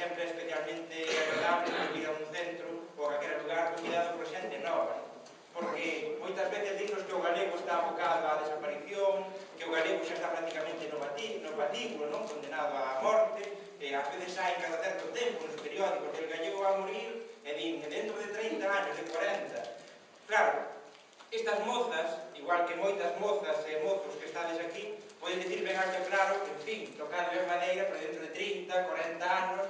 sempre é especialmente agradable ir a un centro ou a calquera lugar convidado por xente nova, porque moitas veces dicnos que o galego está abocado á desaparición, que o galego xa está prácticamente no patíbulo, non? Condenado á morte, e ás veces saen cada certo tempo nos periódicos que el gallego va a morir, e din que dentro de 30 años, de 40. Claro, estas mozas, igual que moitas mozas e mozos que estades aquí, poden dicir ben alto e claro que, en fin, tocade a madeira, pero dentro de 30, 40 anos,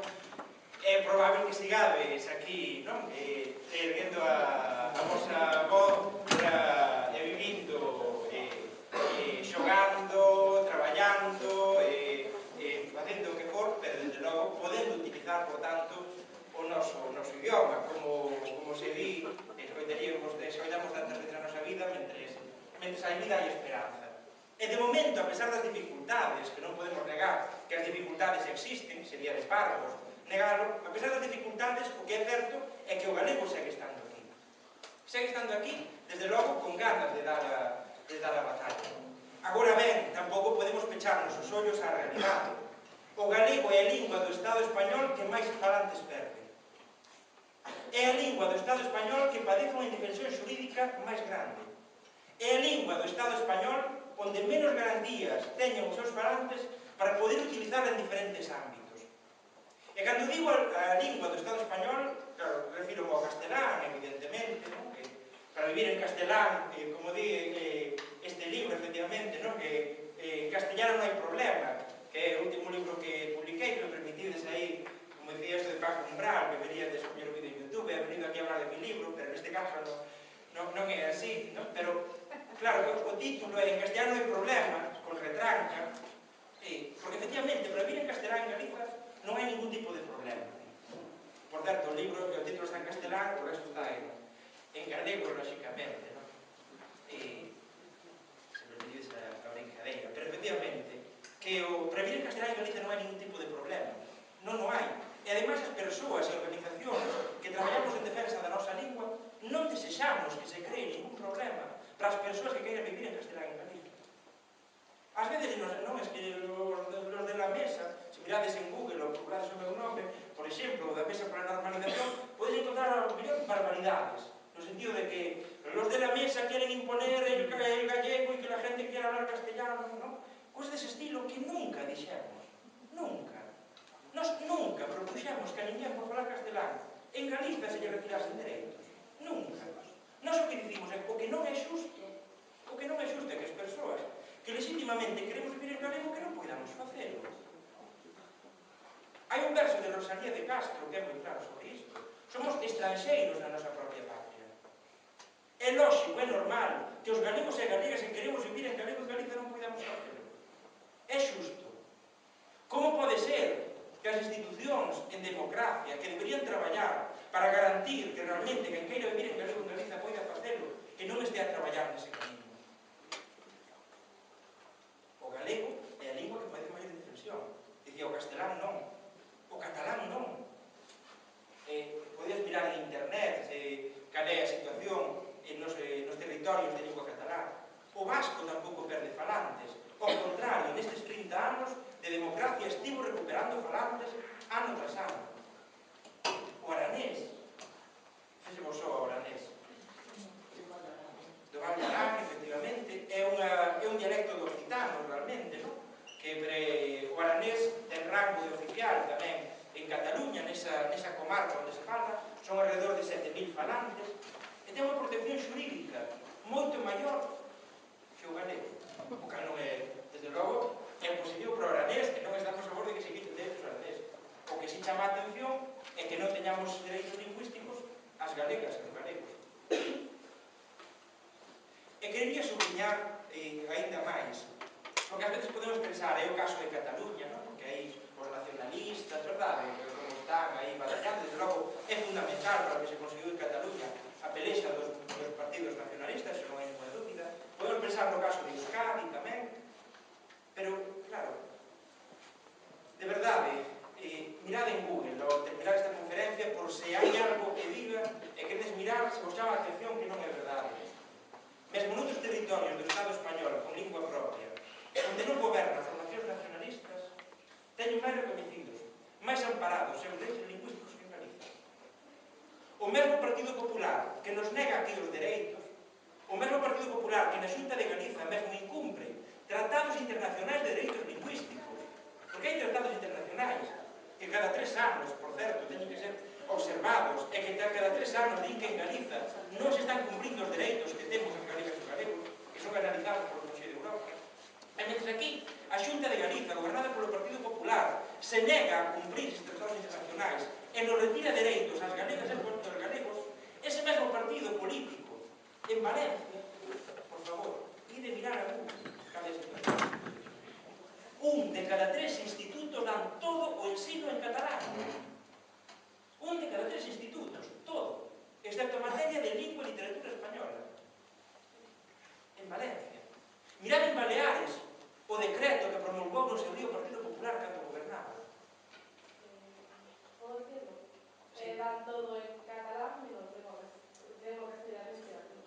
é probable que sigades aquí, non? Erguendo a vosa voz e vivindo, xogando, traballando, facendo o que for, pero desde logo podendo utilizar, por tanto, o noso idioma, como se di, escoitamos tantas veces a nosa vida, mentre hai vida hai esperanza. E de momento, a pesar das dificultades, que non podemos negar que as dificultades existen, sería de parvos negalo, a pesar das dificultades, o que é certo é que o galego segue estando aquí. Segue estando aquí, desde logo, con ganas de dar a batalla. Agora ben, tampouco podemos pecharnos os ollos á realidade. O galego é a lingua do Estado español que máis falantes perde. É a lingua do Estado español que padece unha indefensión xurídica máis grande. É a lingua do Estado español onde menos garantías teñen os seus falantes para poder utilizarla en diferentes ámbitos. E cando digo a lingua do Estado español, claro, refiro ao castelán, evidentemente, non? Que para vivir en castelán, como di este libro, efectivamente, non? Que en castellano non hai problema, que é o último libro que publiquei, que me permitides aí, como decía isto de Paco Umbral, que veríades coñer o vídeo en YouTube, he venido aquí a hablar de mi libro, pero neste caso non é así, non? Pero, claro, o título é en castellano non hai problema, con retranca, porque efectivamente, para vivir en castelán en Galiza non hai ningún tipo de problema. Por certo, o título está en castelán, o resto está en galego, lóxicamente, non? Se me pedides a brincadeira. Pero, efectivamente, que para vivir en castelán en Galiza non hai ningún tipo de problema. Non o hai. E, ademais, as persoas e organizacións que traballamos en defensa da nosa lingua non desexamos que se cree ningún problema para as persoas que queiran vivir en castelán en Galiza. Ás veces non es que los de la mesa, se mirades en Google ou procurades o meu nome, por exemplo, da Mesa para a Normalización, podes encontrar a millón barbaridades, no sentido de que los de la mesa queren imponer el gallego e que la gente quiera hablar castellano, non? Cosas dese estilo que nunca dixemos, nunca. Nos nunca propuxemos que a ninguén por falar castelán en Galiza se lle retirasen dereitos, nunca. Nos o que dicimos é o que non é xusto, é que as persoas que legítimamente queremos vivir en galego que non podamos facelo. Hai un verso de Rosalía de Castro que é moi claro sobre isto. Somos estranxeiros na nosa propia patria. É lóxico, é normal que os galegos e galegas que queremos vivir en galego en Galiza non podamos facelo. É xusto. Como pode ser que as institucións en democracia que deberían traballar para garantir que realmente quen queira vivir en galego en Galiza poida facelo e non estea a traballar nese camino? O galego é a lingua que padece máis indefensión. Dicía, o castelán non. O catalán non. Podes mirar en internet cal é a situación nos territorios de lingua catalán. O vasco tampouco perde falantes. Ao contrario, nestes 30 anos de democracia estivo recuperando falantes ano tras ano. O aranés, fixemos só o aranés. Do Val de Arán, efectivamente, é un dialecto do occitano, realmente, non? Que o aranés ten rango de oficial tamén en Cataluña, nesa comarca onde se fala, son alrededor de 7.000 falantes, e ten unha protección xurídica moito maior que o galego. O cal non é, desde logo, é positivo para o aranés, que non estamos a favor de que se quiten dereitos ao aranés. O que si chama a atención é que non teñamos dereitos lingüísticos as galegas e os galegos. E quería subliñar ainda máis, porque ás veces podemos pensar, é o caso de Cataluña, non? Porque aí os nacionalistas, verdade, como están aí batallando, desde logo é fundamental para que se conseguiu en Cataluña a pelexa dos partidos nacionalistas, se non hai ninguna dúbida. Podemos pensar no caso de Euskadi tamén, pero, claro, de verdade, mirad en Google ao terminar esta conferencia por se hai algo que diga e queredes mirar, se vos chama a atención que non é verdade. Mesmo noutros territorios do Estado español con lingua propia, onde non gobernan formacións nacionalistas, teñen máis reconhecidos, máis amparados seus dereitos lingüísticos que en Galicia. O mesmo Partido Popular que nos nega aquí os dereitos, o mesmo Partido Popular que na Xunta de Galiza mesmo incumpre tratados internacionais de dereitos lingüísticos, porque hai tratados internacionais que cada 3 anos, por certo, teñen que ser observados, e que cada 3 anos din que en Galiza non se están cumprindo os dereitos que temos as galegas e os galegos, que son analizados polo Consello de Europa. E mentre aquí a Xunta de Galiza, gobernada polo Partido Popular, se nega a cumprir estes tratados internacionais e nos retira dereitos ás galegas e aos galegos, ese mesmo partido político en Valencia, por favor, ide mirar a Google cada situación. Un de cada 3 institutos dan todo o ensino en catalán. Un de cada 3 institutos, todo, excepto materia de lingua e literatura española. En Valencia. Mirad en Baleares o decreto que promulgou no seu día o Partido Popular cando gobernaba. ¿Puedo decirlo? Dan todo en catalán menos tengo castellano y literatura.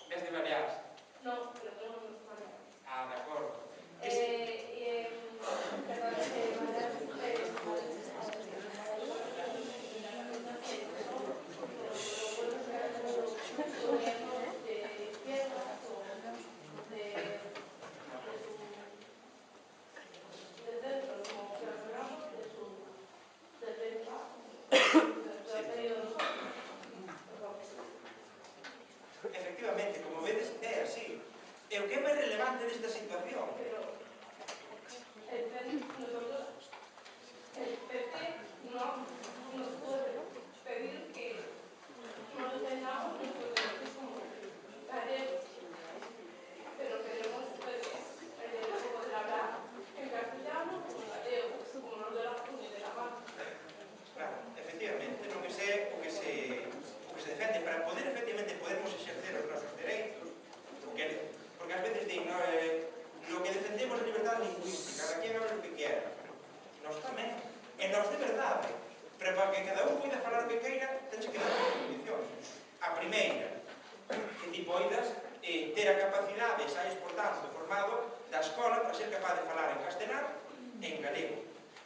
Ves de Baleares? No, pero tenemos los Baleares. Ah, de acordo. Efectivamente, como vedes, é así. E o que é máis relevante desta situación? Nosotros, el PP no nos puede pedir que no defendamos nuestros derechos como gallegos, pero queremos el derecho a poder hablar en castellano como en gallego, como los de la Comunidad de la Mar. Claro, efectivamente, non que se defende para poder efectivamente podermos exercer os nosos dereitos, porque ás veces din, lo que defendemos é libertad lingüística, cada quien habla o que quera. Nós tamén, e nós de verdade, pero para que cada un poida falar o que queira, tens que dar as condicións. A primeira, que ti poidas ter a capacidade, saies, por tanto, formado da escola para ser capaz de falar en castelán e en galego.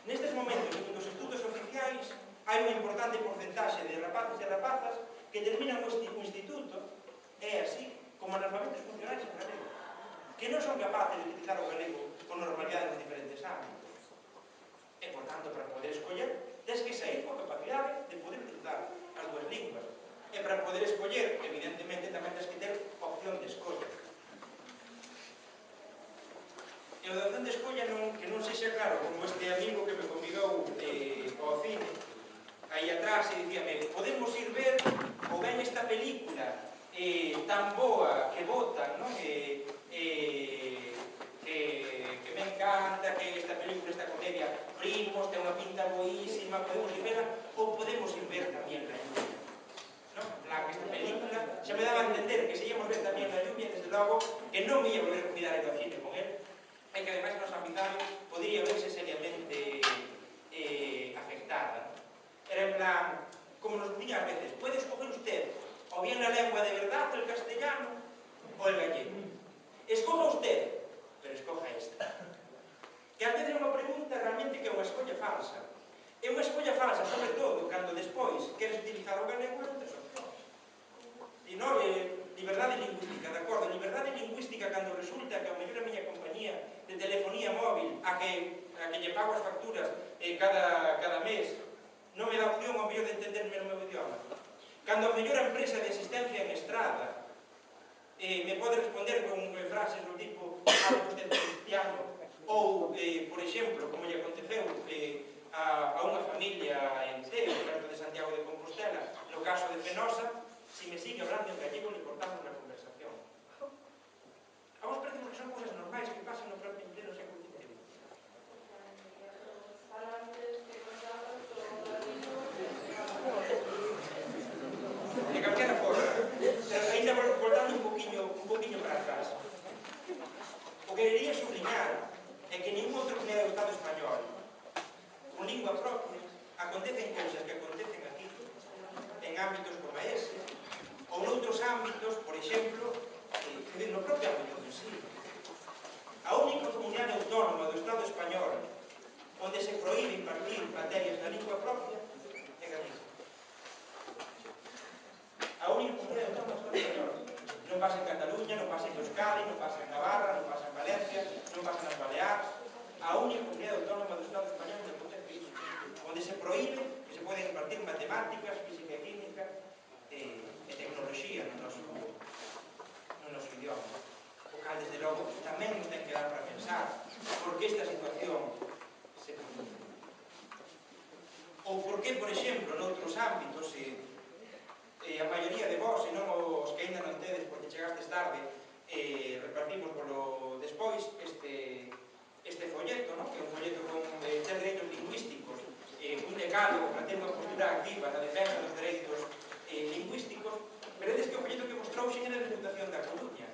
Nestes momentos, en os estudos oficiais, hai unha importante porcentaxe de rapaces e rapazas que terminan o instituto, é así, como analfabetos funcionais en galego, que non son capaces de utilizar o galego con normalidade nos diferentes ámbitos. E, por tanto, para poder escoller, tens que sair coa capacidade de poder utilizar as dúas linguas. E para poder escoller, evidentemente, tamén tens que ter opción de escolla. E o da opción de escolla que non sexa claro, como este amigo que me convidou ao cine, aí atrás, e dicíame, podemos ir ver ou ben esta película tan boa que botan, non? Que me encanta, que esta película, esta comedia, Primos, ten unha pinta boísima, podemos ir verla, ou podemos ir ver tamén La Lluvia. Non? Claro, que esta película xa me daba a entender que se íamos ver tamén La Lluvia, desde logo, que non me ia volver a convidar a ir ao cine con él, e que ademais a nosa amizade podría verse seriamente afectada. Era en plan, como nos diña a veces, puede escoger usted o bien la lengua de verdad, el castellano, o el gallego. Escoja usted, pero escoja esta. Que ás veces é unha pregunta realmente que é unha escolla falsa. É unha escolla falsa, sobre todo, cando despois queres utilizar o galego en outras opcións. E non, liberdade lingüística, de acordo, liberdade lingüística cando resulta que ao mellor a miña compañía de telefonía móvil a que lle pago as facturas cada mes non me dá opción ao mellor de entenderme no meu idioma. Cando ao mellor a empresa de asistencia en estrada me pode responder con frases do tipo hable usted cristiano, ou, por exemplo, como lle aconteceu a unha familia en Teo, perto de Santiago de Compostela, no caso de Fenosa, si me sigue hablando en gallego le cortamos la conversación. A vos parece que son cousas normais que pasan no propio pleno século XXI. De calquera forma, pero ainda voltando un poquinho para atrás, o que quería subliñar é que ningún outro comunidade do Estado español con lingua propia acontecen cousas que acontecen aquí en ámbitos como ese ou noutros ámbitos, por exemplo, no propio ámbito do ensino. A única comunidade autónoma do Estado español onde se proíbe impartir a pasa en Cataluña, non pasa en Euskadi, non pasa en Navarra, non pasa en Valencia, non pasa nas Baleares. A única comunidade autónoma do Estado español na potencia iso, onde se proíbe que se poden impartir matemáticas, física e química e tecnoloxía no noso idioma. O cal, desde logo, tamén nos ten que dar para pensar por que esta situación se produce. Ou por que, por exemplo, noutros ámbitos, a maioría de vós, e non os que ainda non tedes porque chegastes tarde, repartimos polo despois este folleto, que é un folleto con 3 dereitos lingüísticos, un decálogo para ter unha postura activa na defensa dos dereitos lingüísticos, veredes que o folleto que vos trouxen é da Diputación da Coruña.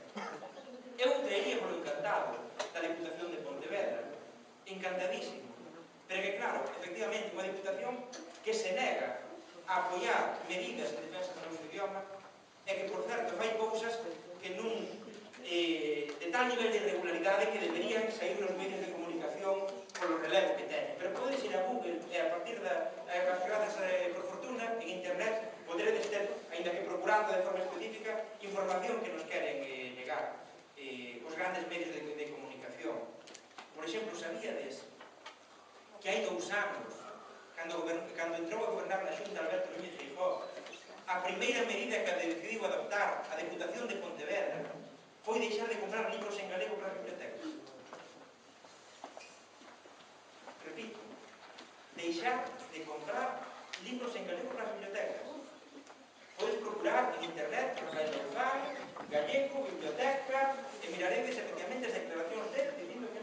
Eu traería polo encantado da Diputación de Pontevedra, encantadísimo, pero que claro, efectivamente, unha Diputación que se nega a apoiar medidas de defensa do noso idioma e que, por certo, fai cousas que nun de tal nivel de irregularidade que deberían sair nos medios de comunicación polo relevo que teñen. Pero podedes ir a Google e a partir grazas por fortuna, en internet, poderedes ter, ainda que procurando de forma específica, información que nos queren negar os grandes medios de comunicación. Por exemplo, sabíades que hai 2 anos, cando entrou a gobernar na Xunta Alberto Núñez Feijóo, a primeira medida que decidiu adoptar a Deputación de Pontevedra foi deixar de comprar libros en galego para as bibliotecas. Repito, deixar de comprar libros en galego para as bibliotecas. Podes procurar en internet, Rafael Louzán, gallego, biblioteca, e miraredes efectivamente as declaracións dele dicindo que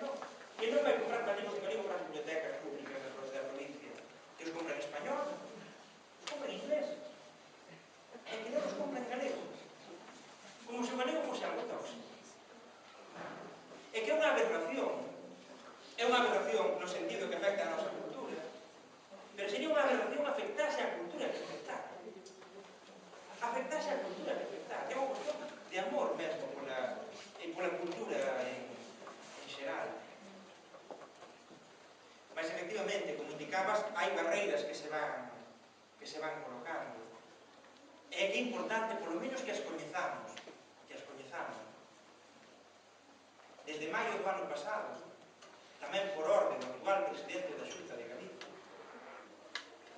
non vai comprar libros en galego para as bibliotecas públicas da provincia, que os compran en español, os compran en inglés, e que non os compran en galego, como se o galego fose algo tóxico. É que é unha aberración no sentido que afecta a nosa cultura, pero sería unha aberración afectase á cultura que afectase á cultura que afectar, que é unha cuestión de amor mesmo pola cultura en xeral. Mas efectivamente, como indicabas, hai barreiras que se van colocando. É que é importante, polo menos, que as coñezamos. Desde maio do ano pasado, tamén por orde do actual presidente da Xunta de Galicia,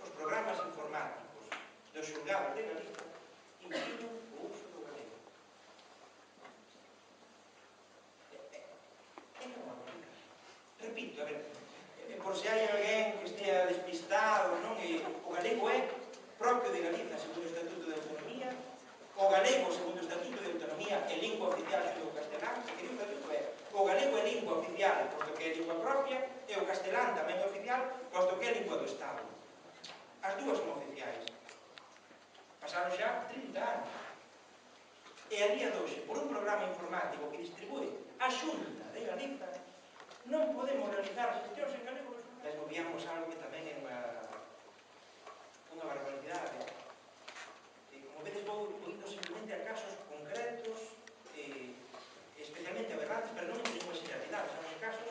os programas informáticos dos xulgados de Galicia impiden o uso do galego. É que non aplica. Repito, a ver, por se hai alguén que estea despistado, o galego é propio de Galicia, segundo o Estatuto de Autonomía, o galego, segundo o Estatuto de Autonomía, é lingua oficial xunto ao castelán, que o Estatuto é o galego é lingua oficial, posto que é lingua propia, e o castelán tamén é oficial, posto que é lingua do Estado. As dúas son oficiais. Pasaron xa 30 anos. E a día de hoxe, por un programa informático que distribúe a Xunta de Galicia, non podemos realizar as gestións en galego. Desmovíamos algo que tamén é unha barbaridade. Como vedes, vou indo simplemente a casos concretos, especialmente aberrantes, pero non en ninguna generalidade, son casos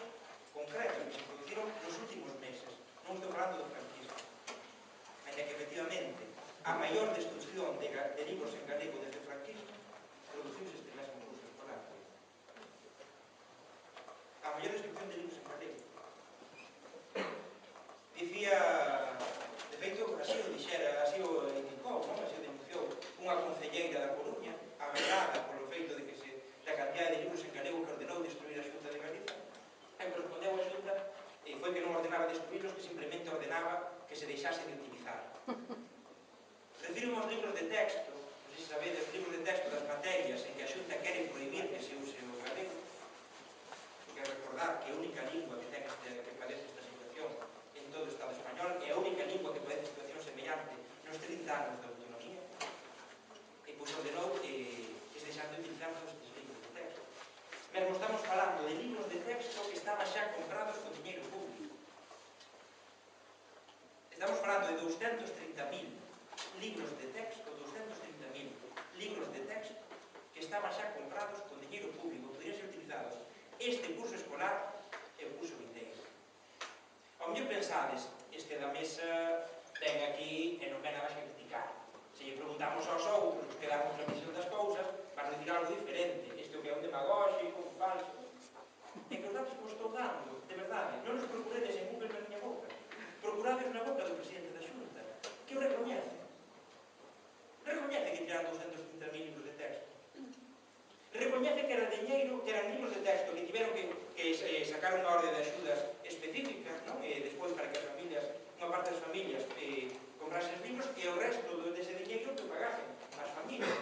concretos que se produciron nos últimos meses. Non estou falando do franquismo. Ainda que, efectivamente, a maior destrucción de libros en galego desde o franquismo produciuse este mesmo curso escolar. A maior destrucción de libros en galego. Dicía, de feito, así o dixera, así o indicou, así o denunciou unha concelleira da Coruña, aberrada polo feito de que da cantidad de libros en galego que ordenou destruir a Xunta de Galicia, e que respondeu a Xunta foi que non ordenaba destruirlos, que simplemente ordenaba que se deixase de utilizar. Refiro aos libros de texto, non sei se sabedes, os libros de texto das materias en que a Xunta quere prohibir que se use o galego, porque recordar que a única lingua que padece esta situación en todo o Estado español é a única lingua que padece situación semellante nos 30 anos de autonomía, e pois ordenou que se deixase de utilizar todos estes libros de texto. Mesmo estamos falando de libros de texto que estaban xa comprados con diñeiro público. Estamos falando de 230.000 libros de texto, 230.000 libros de texto que estaban xa comprados con diñeiro público, que podrían ser utilizados este curso escolar e o curso vindeiro. Ao mellor pensades, este da mesa ven aquí e non ven nada que criticar. Se lle preguntamos aos outros que damos a visión das cousas, para dicir algo diferente, isto que é un demagóxico, un falso. É que os datos que vos estou dando, de verdade, non os procuredes en Google na miña boca, procurades na boca do presidente da Xunta, que o recoñece. Recoñece que tiraron 230.000 libros de texto. Recoñece que era diñeiro, que eran libros de texto que tiveron que sacar unha orde de axudas específica, non? E despois para que as familias, unha parte das familias comprasen libros e o resto dese diñeiro que pagasen as familias.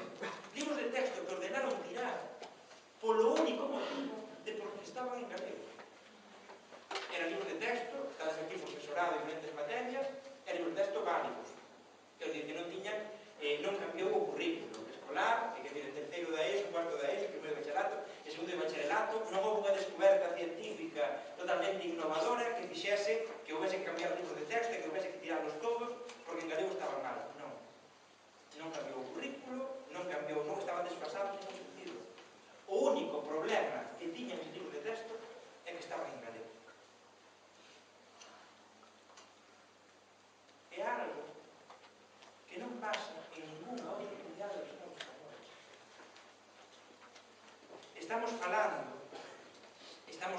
Libros de texto que ordenaron tirar polo único motivo de porque estaban en galego. Eran libros de texto, dadas aquí profesorado en diferentes materias, eran libros de texto válidos. Quer dizer, que non tiñan, non cambiou o currículo escolar, que quer dizer, terceiro da ESO, cuarto da ESO, primeiro de bachelato, e segundo de bacharelato, non houve unha descoberta científica totalmente innovadora que fixese que houvese que cambiar libros de texto e que houvese que tirarlos todos porque en galego estaban mal. Non. Non cambiou o currículo, non cambiou, non estaban desfasados en ese sentido. O único problema que tiñan os libros de texto é que estaban en galego. É algo que non pasa en ninguna outra comunidade dos Estados españoles. Estamos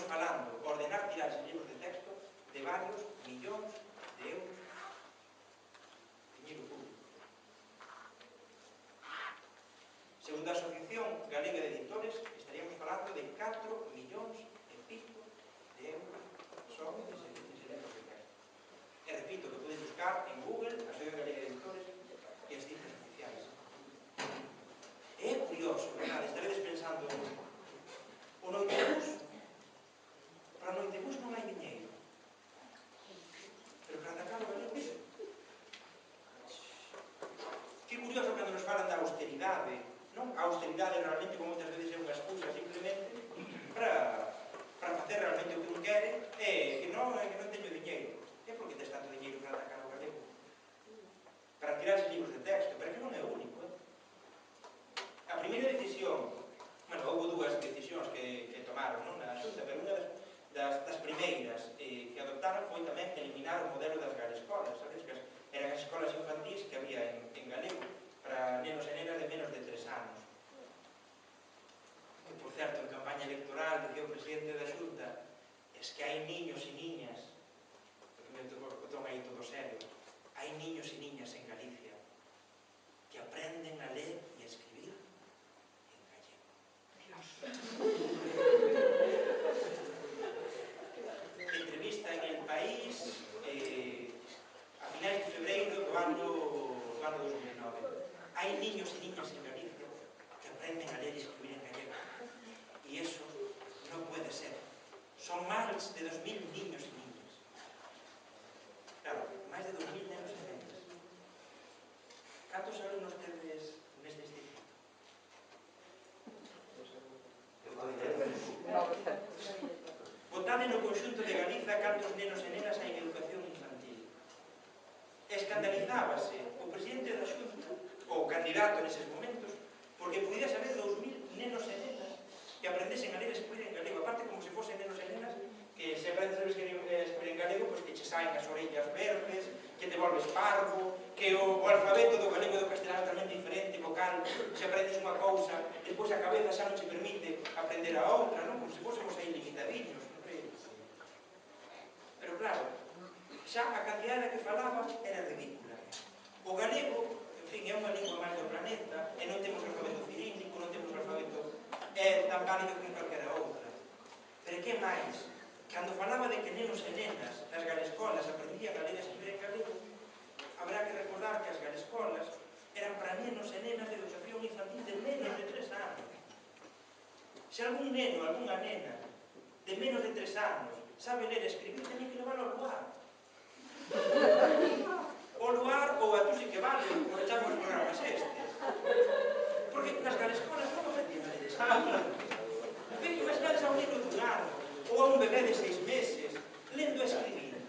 falando, ordenar tirar os libros de texto de varios millóns de euros de dinheiro público. Segundo a Asociación Galega de Editores, estaríamos falando de 4 millóns e pico de euros só dese libros de texto. E repito, que podes buscar en Google, a Asociación Galega de Editores, e as cifras oficiais. É curioso, verdade? Estaredes pensando o Noitebus, para o Noitebus non hai diñeiro, pero para atacar o galego sí. Que curioso cando nos falan da austeridade, non? A austeridade realmente, como moitas veces é unha excusa simplemente para facer realmente o que un quere, que non teño diñeiro. É porque tes tanto diñeiro para atacar o galego? Para tirar os libros de texto, pero que non é o único, A primeira decisión, houve dúas decisións que tomaron, non, na Xunta, pero unha das primeiras que adoptaron foi tamén eliminar o modelo das galescolas, sabes, que eran as escolas infantís que había en galego para nenos e nenas de menos de 3 anos. Que, por certo, en campaña electoral dicía o presidente da Xunta, es que hai niños e niñas, porque me tocou aí todo serio, hai niños e niñas en Galicia que aprenden a ler e a escribir en gallego. Entrevista en El País a finais de febreiro do ano 2009. Hai niños e niñas en Galicia que aprenden a ler e escribir en gallego. E eso non pode ser. Son máis de 2.000 niños e niñas. Claro, máis de 2.000 nenos e nenas. Cantos alumnos tedes neste instituto? Votade no conxunto de Galiza cantos nenos e nenas hai en educación infantil. Escandalizábase o presidente da Xunta, ou o candidato neses momentos, porque podía saber 2.000 nenos e nenas que aprendesen a ler e escribir en galego, aparte como se fosen nenos e nenas que se aprendes a escribir en galego, pois que che saen as orellas verdes, que te volves parvo, que o alfabeto do galego e do castelán é totalmente diferente, vocal, se aprendes unha cousa, despois a cabeza xa non se permite aprender a outra, non? Como se fósemos aí limitadiños. Pero claro, xa a cantidade que falaba era ridícula. O galego, en fin, é unha lingua máis do planeta, e non temos alfabeto cirílico, non temos alfabeto tan válido como calquera outra. Pero que máis? Cando falaba de que nenos e nenas das galescolas aprendían a ler e escribir en galego, haberá que recordar que as galescolas eran para nenos e nenas de educación infantil de menos de 3 anos. Se algún neno, algunha nena de menos de 3 anos sabe ler e escribir, teñen que levar ao lugar. O lugar ou a tú si que vale, como le chaman os programas estes. Porque nas galescolas non aprendían a ler e escribir. Pero imaginades a un libro dun ano ou a un bebé de 6 meses lendo e escribindo.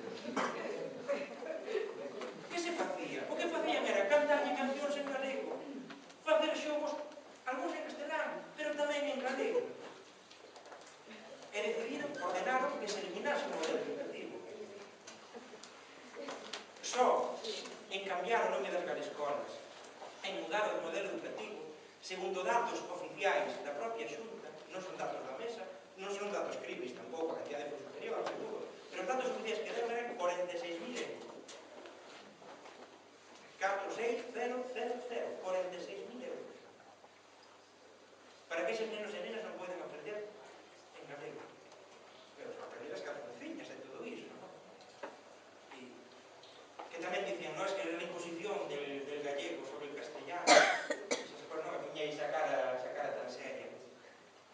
Que se facía? O que facían era cantarlle cancións en galego, facer xogos, algúns en castelán, pero tamén en galego. E decidiron, ordenaron que se eliminase o modelo educativo. Só en cambiar o nome das galescolas, en mudar o modelo educativo, segundo datos oficiais da propia Xunta, non son datos da mesa, non son datos cribles tampouco, a cantidade foi superior, seguro, pero os datos oficiais que deron eran 46.000 euros. 46.000 euros. Para que eses nenos e nenas non poden aprender en galego. Pero son aprender as cancionciñas e todo iso, non? E que tamén dicían, non, es que era a imposición del gallego sobre el castellano. Pois non, que viña aí sacar a tan seria.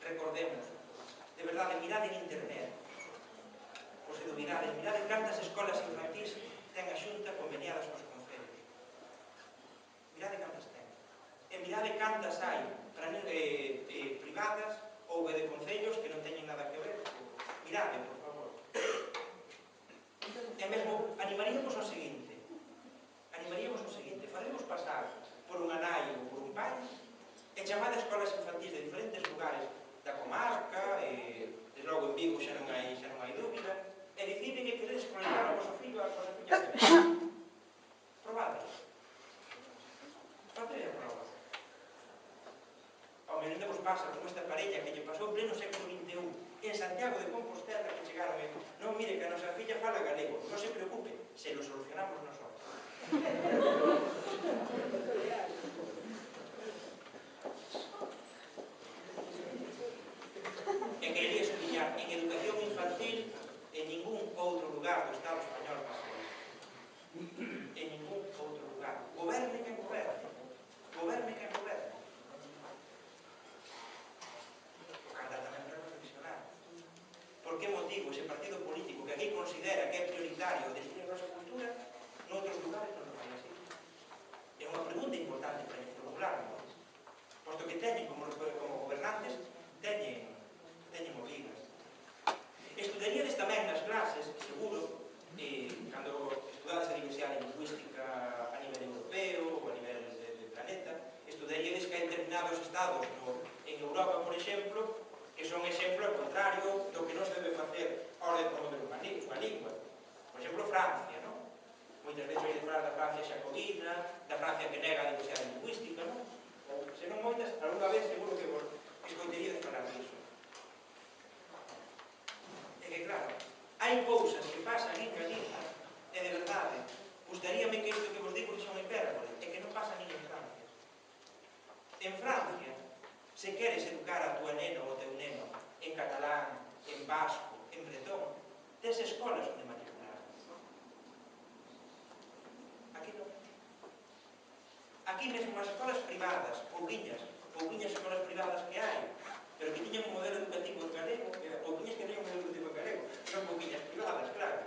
Recordemos, de verdade, mirade en internet, ou se dubidades, mirade cantas escolas infantís ten a Xunta conveniadas cos concellos. Mirade cantas ten. E mirade cantas hai privadas ou de concellos que non teñen nada que ver. Mirade, por favor. E mesmo animaríamos o seguinte, faremos pasar por unha nai ou por un pai e chamade a escolas infantís de diferentes lugares da comarca, de logo en Vigo xa non hai dúbida, e diciden que queredes proyectar a vosa fillo a vosa filla. Probade. Facede a prova. Ao menos vos pasa como esta parella que lle pasou pleno século XXI en Santiago de Compostela, que chegaron e non, mire, que a nosa filla fala galego, non se preocupe, se lo solucionamos nosotros. E querería explicar, en educación infantil, en ningún outro lugar do Estado español pasa isto. En ningún outro lugar. Goberne quen goberne. Goberne quen goberne. O canda tamén para reflexionar. Por que motivo ese partido político que aquí considera que é prioritario definir a nosa cultura, noutros lugares non lo fai así? É unha pregunta importante para formularnos, posto que teñen como gobernantes, teñen obrigas. Estudaríades tamén nas clases, seguro, cando estudades a diversidade lingüística a nivel europeo ou a nivel de planeta, estudaríades que hai determinados estados en Europa, por exemplo, que son exemplo ao contrario do que non se debe facer a hora de promover unha lingua. Por exemplo, Francia, non? Moitas veces oídes falar da Francia xacobina, da Francia que nega a diversidade lingüística, non? Ou, se non moitas, algunha vez seguro que vos escoiteríades falar disso. É que, claro, hai cousas que pasan en Galiza, e de verdade, gustaríame que isto que vos digo que son hipérbole, e que non pasa nin en Francia. En Francia, se queres educar a tua nena ou o teu neno en catalán, en vasco, en bretón, tes escolas onde matricular. Aquí non. Aquí mesmo as escolas privadas, pouquiñas escolas privadas que hai, pero que tiñan un modelo educativo en galego, pouquiñas que teñen un modelo educativo en galego, non pouquiñas privadas, claro,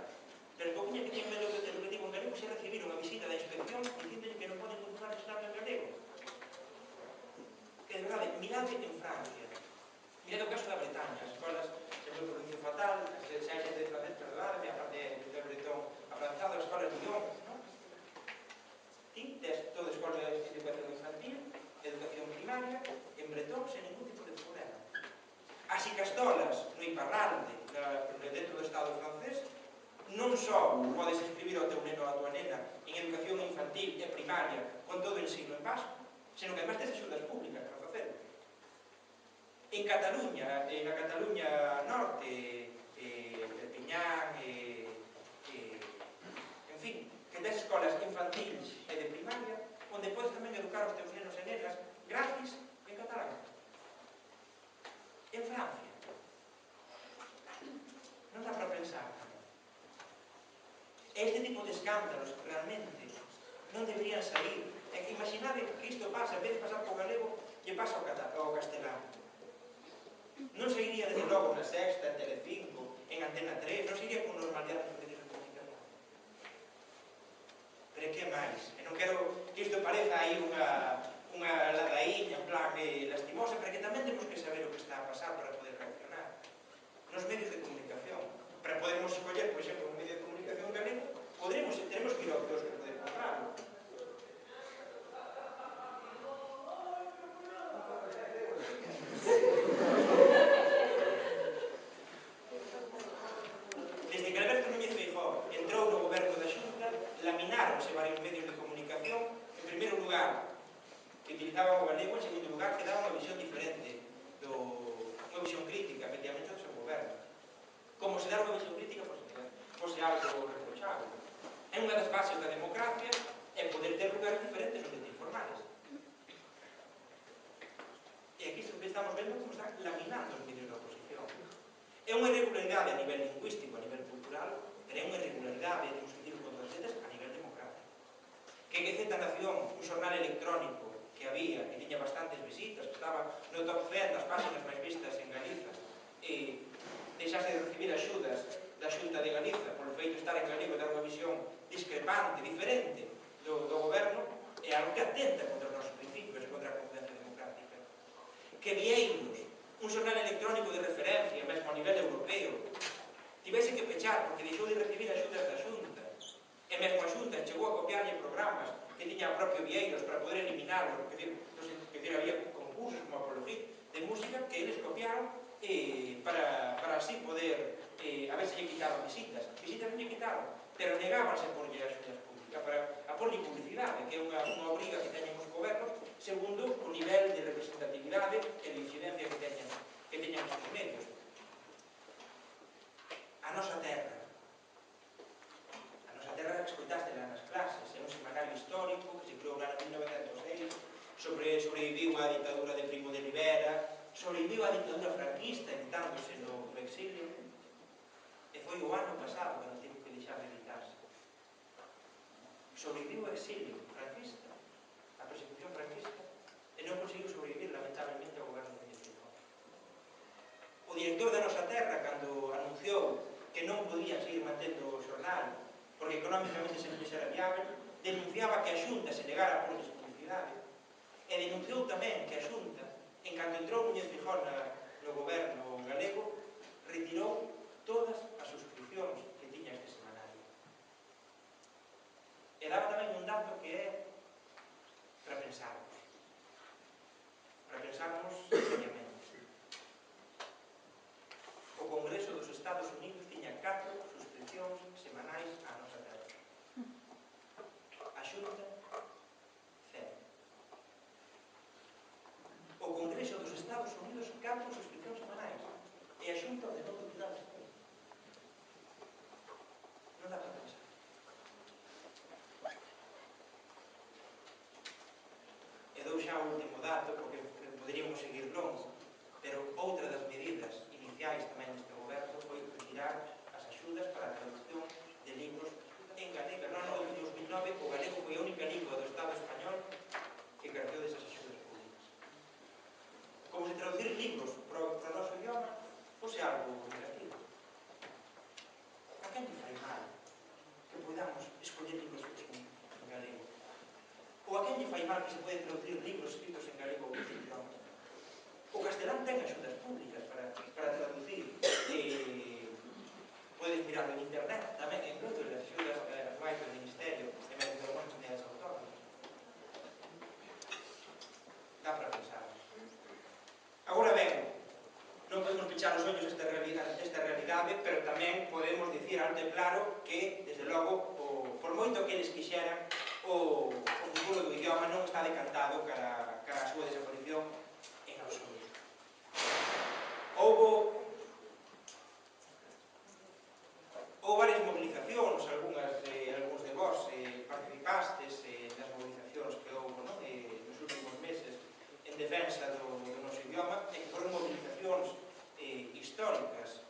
pero pouquiñas que teñen un modelo educativo en galego se recibiron a visita da inspección dicindo que non poden continuar ensinando en galego. Que de verdade, mirade en Francia, mirade o caso da Bretaña, as escolas, se me pronuncio fatal, se hai xente de francés, perdonadme, a parte de bretón afrancesado, as escolas de Lyon, non? Ti tes toda a escola de educación infantil, educación primaria, en bretón, sen ningún tipo de problema. Así que as tolas no Iparralde, dentro do Estado francés, non só podes escribir ao teu neno ou a tua nena en educación infantil e primaria con todo o ensino en vasco, senón que además tes axudas públicas para facelo. En Cataluña, na Cataluña Norte, Perpiñán, en fin, que tes escolas infantiles e de primaria onde podes tamén educar os teus nenos e nenas gratis en catalán. En Francia. Non dá para pensar. Este tipo de escándalos realmente non deberían sair. É que imaginade que isto pasa, en vez de pasar por galego, lle pasa ao castelán. Non se iría desde logo na Sexta, en Telecinco, en Antena 3, non se iría con normalidade nos medios de comunicación. Pero que máis? E non quero que isto pareza aí unha ladaíña, en plan lastimosa, pero que tamén temos que saber o que está a pasar para poder reaccionar. Nos medios de comunicación. Para podermos escoller, por exemplo, un medio de comunicación galego, teremos que ir ao kiosco e poder comprarlo. Desde que Alberto Núñez Feijóo entrou no goberno da Xunta, lamináronse varios medios de comunicación, en primeiro lugar, que utilizaban o galego, en segundo lugar, que daban unha visión diferente, unha visión crítica, efectivamente, do seu goberno. Como se dá unha visión crítica, pois é algo reprochable. É unha das bases da democracia é poder ter lugares diferentes onde te informares. E aquí estamos vendo como están laminando os medios da oposición. É unha irregularidade a nivel lingüístico, a nivel cultural, pero é unha irregularidade, temos que dicir con todas as letras, a nivel democrático. Que Gaceta Nación, un xornal electrónico que había, que tiña bastantes visitas, que estaba no top 10 das páginas máis vistas en Galiza, e deixase de recibir axudas da Xunta de Galiza polo feito de estar en galego e dar unha visión discrepante, diferente do goberno, é algo que atenta contra os nosos principios e contra a convivencia democrática. Que Vieiros, un xornal electrónico de referencia, mesmo a nivel europeo, tivese que pechar porque deixou de recibir axudas da Xunta, e mesmo a Xunta chegou a copiarlle programas que tiña o propio Vieiros para poder eliminarlos, que había concursos como Apología de música que eles copiaron para así poder a ver se lle quitaban visitas non lle quitaron, pero negábanse a porlle axudas públicas a porlle publicidade, que é unha obriga que teñen os gobernos segundo o nivel de representatividade e de incidencia que teñan estes medios. A nosa terra escoitástela nas clases, é un semanario histórico que se creou no ano 1906, sobreviviu a ditadura de Primo de Rivera, sobreviviu a ditadura franquista editándose no exilio, e foi o ano pasado cando tivo que deixar de editarse. Sobreviviu ao exilio franquista, a persecución franquista, e non conseguiu sobrevivir lamentablemente ao goberno de Núñez Feijóo. O director da Nosa Terra, cando anunciou que non podía seguir mantendo o xornal porque económicamente se non era viável, denunciaba que a Xunta se negara a porlles publicidade e denunciou tamén que a Xunta, en canto entrou Núñez Feijóo no goberno galego, retirou todas as suscripcións que tiña este semanario. E daba tamén un dato que é para pensarmos seriamente. O Congreso dos Estados Unidos tiña 4 suscripcións semanais á Nosa Terra. A Xunta, 0. O Congreso dos Estados Unidos, 4 suscripcións semanais. E a Xunta ordenou retirar as 3. Non dá para pensar. E dou xa o último dato, porque poderíamos seguir longo, pero outra das medidas iniciais tamén deste goberno foi retirar as axudas para a traducción de libros en galego. No ano 2009 o galego foi a única lingua do Estado español que careceu desas axudas públicas. Como se traducir libros para o noso idioma fose algo negativo. A quen lle fai mal que podamos escoller libros en galego? Ou a quen lle fai mal que se pode traducir libros escritos en galego ou en idioma? O castelán ten axudas públicas para traducir. Podes mirarlo en internet tamén en Google, as axudas anuais do Ministerio e mesmo de algumas comunidades autónomas. Dá para pensar. Agora ben, non podemos pechar os ollos esta realidade, pero tamén podemos dicir alto e claro que, desde logo, por moito que eles quixeran, o futuro do idioma non está decantado cara a súa desaparición en absoluto. Houve varias movilizacións, algúns de vós participastes nas movilizacións que houve nos últimos meses en defensa do noso idioma, e que foron movilizacións históricas,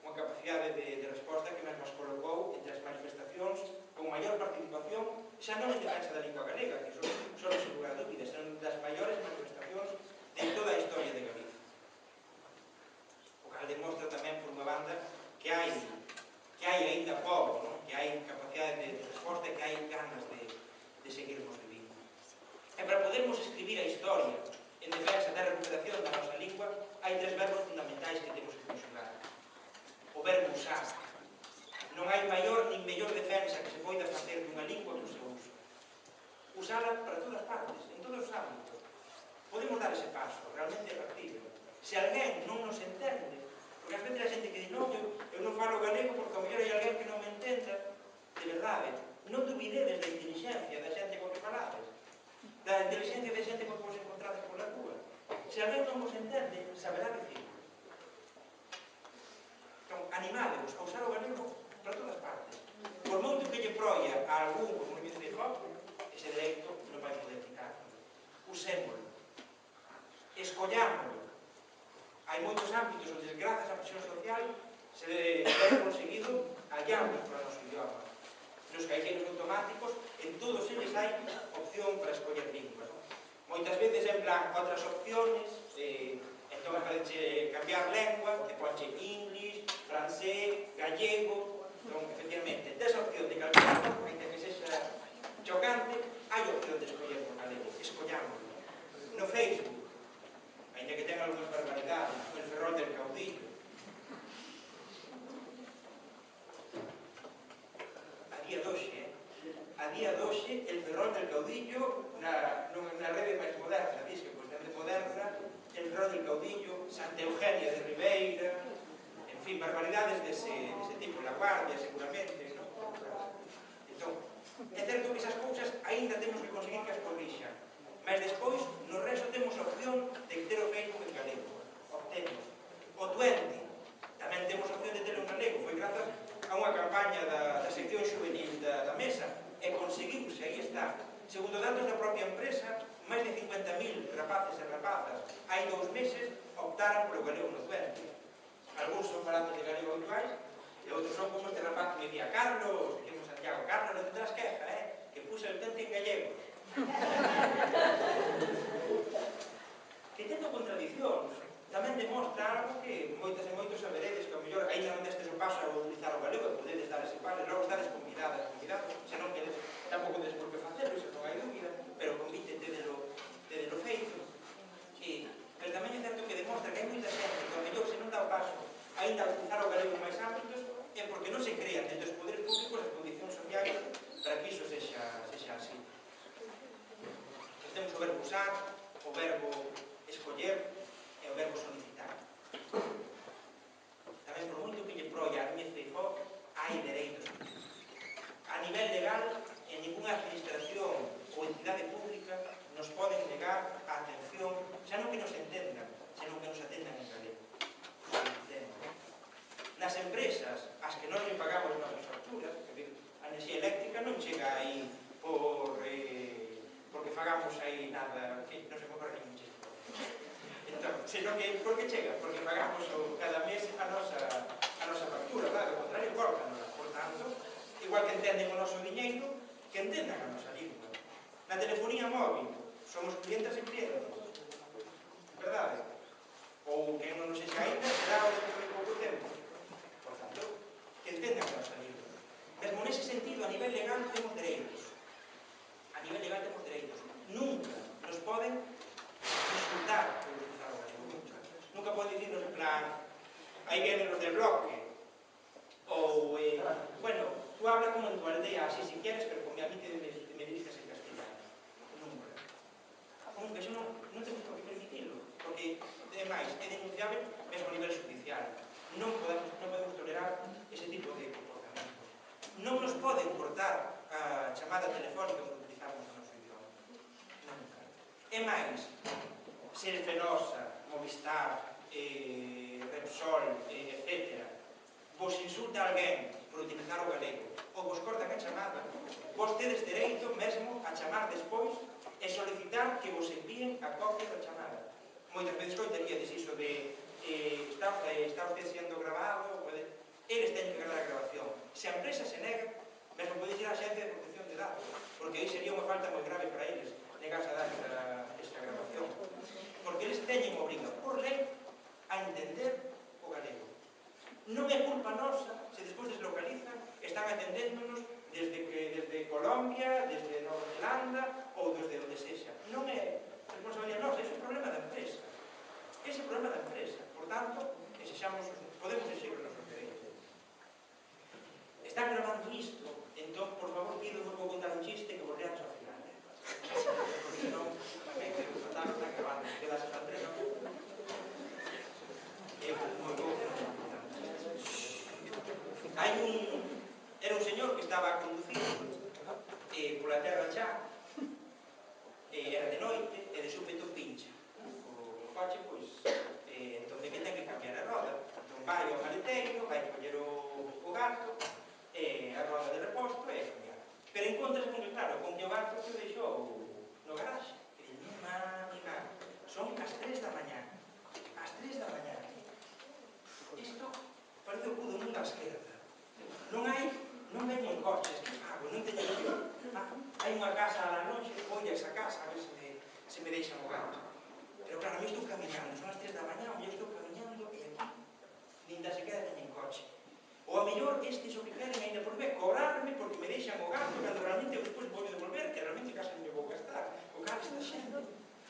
unha capacidade de resposta que mesmo as colocou entre as manifestacións con maior participación, xa non en defensa da lingua galega, que son sin lugar a dúbidas, son das maiores manifestacións de toda a historia de Galiza. O cal demostra tamén, por unha banda, que hai aínda pobo, que hai capacidade de resposta e que hai ganas de seguirmos vivindo. E para podermos escribir a historia en defensa da recuperación da nosa lingua, hai 3 verbos fundamentais que temos que conxugar. O verbo usar. Non hai maior nin mellor defensa que se poida facer dunha lingua que o seu uso. Usala para todas partes, en todos os ámbitos. Podemos dar ese paso, realmente é factible. Se alguén non nos entende, porque ás veces a xente que di, non, eu non falo galego porque ao mellor hai alguén que non me entenda, de verdade, non dubidedes da inteligencia da xente con que falades. da inteligencia de xente que vos encontrades pola rúa. Se alguén non vos entende, saberá dicir. Entón, animadevos a usar o galego para todas partes. Por moito que lle proia a algún, como Luis Feijóo, ese dereito non vai poder quitar. Usémolo. Escollámolo. Hai moitos ámbitos onde, grazas á presión social, se ten conseguido hallarnos para o noso idioma. Nos caixeiros automáticos, en todos eles hai opción para escoller linguas. Moitas veces, en plan, outras opciones, entón, aparece cambiar lengua, te ponche inglés, francés, gallego. Entón, efectivamente, tes opción de calcular, ainda que sexa chocante, hai opción de escoller por galego. Escollámoslo. No Facebook, ainda que ten algunhas barbaridades, o el ferrol del caudillo. A día de hoxe, el ferrol del caudillo na rede máis moderna, dixe, pois na rede moderna, el ferrol del caudillo, Santa Eugenia de Ribeira, en fin, barbaridades dese tipo, La Guardia, seguramente, non? Entón, é certo que esas cousas aínda temos que conseguir que as corrixan, mas despois, no resto temos a opción de ter o Facebook en galego. Obtemos. O Twenty, tamén temos a opción de ter en galego, foi grazas a unha campaña da sección juvenil da Mesa, e conseguimos, aí está. Segundo datos da propia empresa, máis de 50.000 rapaces e rapazas hai 2 meses optaron polo galego no Twenty. Algúns son falantes de galego habituais e outros son como este rapaz que me día Carlos, que no Santiago, Carlos, non tendrás queja, que puse el Twenty en gallego. Que tendo contradicións, tamén demostra algo que moitas e moitos saberedes, que ao mellor ainda non destes o paso a utilizar o galego e podedes dar ese paso, e logo estades convidados, se non queres, tampouco tedes por que facelo, iso non hai dúbida, pero convite tedelo feito. Pero tamén é certo que demostra que hai moita xente que ao mellor se non dá o paso ainda a utilizar o galego en máis ámbitos é porque non se crean dentro dos poderes públicos as condicións sociais para que iso sexa así. Temos o verbo usar, o verbo escoller e o verbo solicitar. Tamén, por moito que lle proia a Núñez Feijóo, hai dereitos. A nivel legal, en ninguna administración ou entidade pública nos poden negar a atención, xa non que nos entendan, senón que nos atendan en galego. Nas empresas, as que non lle pagamos as nosas facturas, a enerxía eléctrica non chega aí porque fagamos aí nada, que non se me ocorre ningún chiste. Entón, senón que, por que chega? Porque pagamos cada mes a nosa factura, claro, ao contrario, córtanos. Por tanto, igual que entenden o noso diñeiro, que entendan a nosa lingua. Na telefonía móvil, somos clientes e clientes, verdade? Ou que non nos sexa ainda, será o dentro de pouco tempo. Por tanto, que entendan a nosa lingua. Mesmo nese sentido, a nivel legal, temos dereitos. A nivel legal temos dereitos. Nunca nos poden insultar por utilizar o galego, nunca. Nunca poden dicirnos en plan, aí vienen los del bloque, ou, bueno, tú habla como en tu aldea, así si quieres, pero a mí te me diriges en castellano. Nunca. Nunca, eso non temos por que permitilo, porque, ademais, é denunciable mesmo a nivel judicial. Non podemos tolerar ese tipo de comportamentos. Non nos poden cortar a chamada telefónica por utilizarmos o noso idioma. Nunca. E máis, ser Fenosa, Movistar, Repsol, etc., vos insulta alguén por utilizar o galego, ou vos cortan a chamada, vos tedes dereito mesmo a chamar despois e solicitar que vos envíen a copia da chamada. Moitas veces coitaríades iso de está usted sendo grabado, eles teñen que gravar a grabación. Se a empresa se nega, mesmo pode ir a Axencia de Protección de Datos, porque aí sería unha falta moi grave para eles negarse a dar esta grabación. Porque eles teñen obriga por lei a entender o galego. Non é culpa nosa se despois deslocalizan, están atendéndonos desde Colombia, desde Nova Zelanda ou desde onde sexa. Non é responsabilidade nosa, ese é o problema da empresa. Ese é o problema da empresa. Por tanto, podemos exigir os nosos dereitos. Están grabando isto, entón, por favor, pido, non vou contar un chiste que vos leamos ao final. Porque non, está grabando, quedas a empresa. Moi bo. Era un señor que estaba a conducir pola terra xa era de noite, e de súpeto pincha. O coche, pois, entón de que ten que cambiar a roda. Entón vai ao maleteiro, vai coller o gato, a roda de reposto e cambiar. Pero encontrase con que, claro, con que o gato que deixou no garaxe. E dice, mi má, son as 3 da mañá. As 3 da mañá. Isto parece o pudo nun da esquerda. Non veñen coches, que fago, non teño que... Hai unha casa a la noche, vou a esa casa a ver se me deixan o gato. Pero claro, eu estou caminando, son as 3 da mañá, eu estou caminando e aquí nin da sequera teñen coche. Ou a mellor estes o que queren ainda por ver cobrarme porque me deixan o gato cando realmente eu despois vou devolver, que realmente casi non me vou gastar. O can está xente.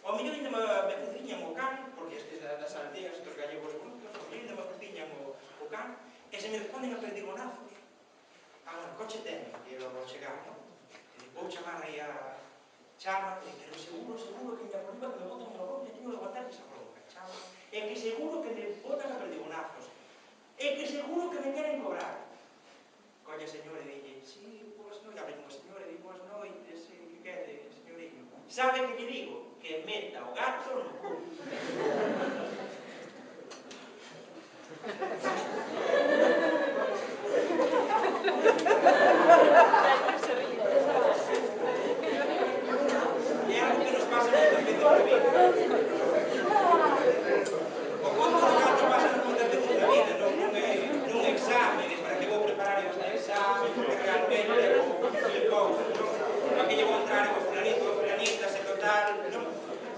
Ou a mellor ainda me cociñan o can, porque estes das aldeas, estes gallegos brutos, ou a mellor ainda me cociñan o can, e se me responden a perdigonazos. Bueno, coche ten, e eu vou chegar, non? Vou chamar aí a chama, pero seguro que me aproba que me botan unha bronca, teño que aguantar esa bronca, chama. E que seguro que me botan a perdigonazos. E que seguro que me queren cobrar. Colla a señora e dille, sí, boas noites, abre como a señora e di, boas noites, que quere, señoriño. Sabe que lle digo? Que meta o gato no cu. É algo que nos pasa moitas veces na vida. O conto do gato pasa moitas veces na vida, nun exame, para que vou preparar este exame, porque realmente le cousas, non? Para que lle vou entrar o fulanita, se total, non?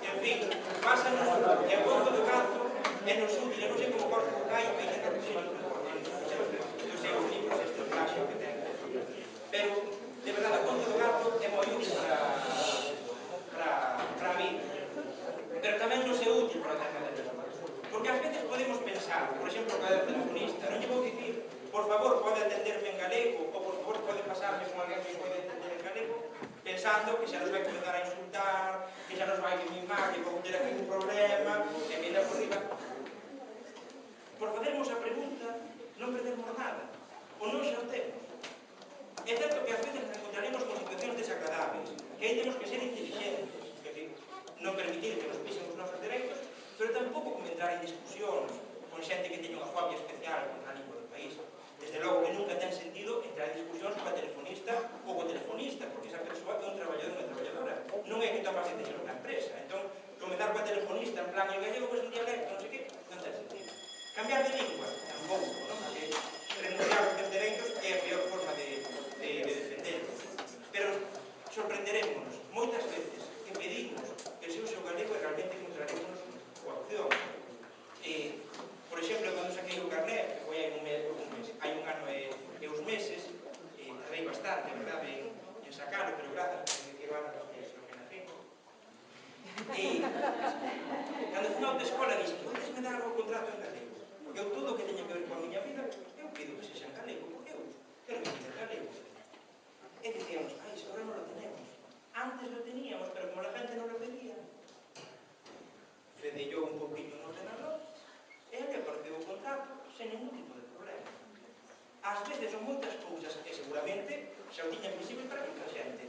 En fin, pásanos, e o conto do gato é nos útil, non sei como corta o callo que intenta coxer ningún corte, dos seus libros, este plagio que ten. Pero, de verdade, o conto do gato é moi útil para a vida. Pero tamén non é útil para o tema da vida. Porque ás veces podemos pensar, por exemplo, que é telefonista, non lle vou dicir, por favor, pode atenderme en galego, ou por favor, pode pasarme con alguén que pode atender en galego, pensando que xa nos vai comenzar a insultar, que xa nos vai que mimar, que vou ter aquí un problema, que me dá por riba. Por facermos a pregunta, non perdemos nada, ou non xa o temos. É certo que ás veces nos encontraremos con situacións desagradables, que aí temos que ser inteligentes, que decir, non permitir que nos pisen os nosos dereitos, pero tampouco como entrar en discusións con xente que teña unha fobia especial contra a lingua do país. Desde logo que nunca ten sentido entrar en discusións coa telefonista ou co telefonista, porque esa persoa é un traballador ou unha traballadora. Non é que toma as decisións na empresa. Entón, comezar coa telefonista en plan en gallego, pois un dialecto, non sei que, non ten sentido. Cambiar de lingua, tampouco, non? Porque renunciar aos teus dereitos é a peor forma de defenderlos. Pero sorprenderémonos moitas veces que pedimos que se use o galego e realmente encontraremos coa opción. Por exemplo, cando saquei o carnet, que foi hai un ano e uns meses, tardei bastante, a verdade, en sacalo, pero grazas por decir o ano que es lo que nací. Cando fui a autoescola dixen, podes me dar o contrato en galego? Porque eu todo o que teña que ver coa miña vida, eu pido que sexa en galego, porque eu quero vivir en galego. E dicíamos, iso agora non lo tenemos. Antes lo teníamos, pero como la gente non lo pedía, fedellou un poquinho no ordenador e ali apareceu o contrato sen ningún tipo de problema. Ás veces son moitas cousas que seguramente xa o tiñan visible para moita xente.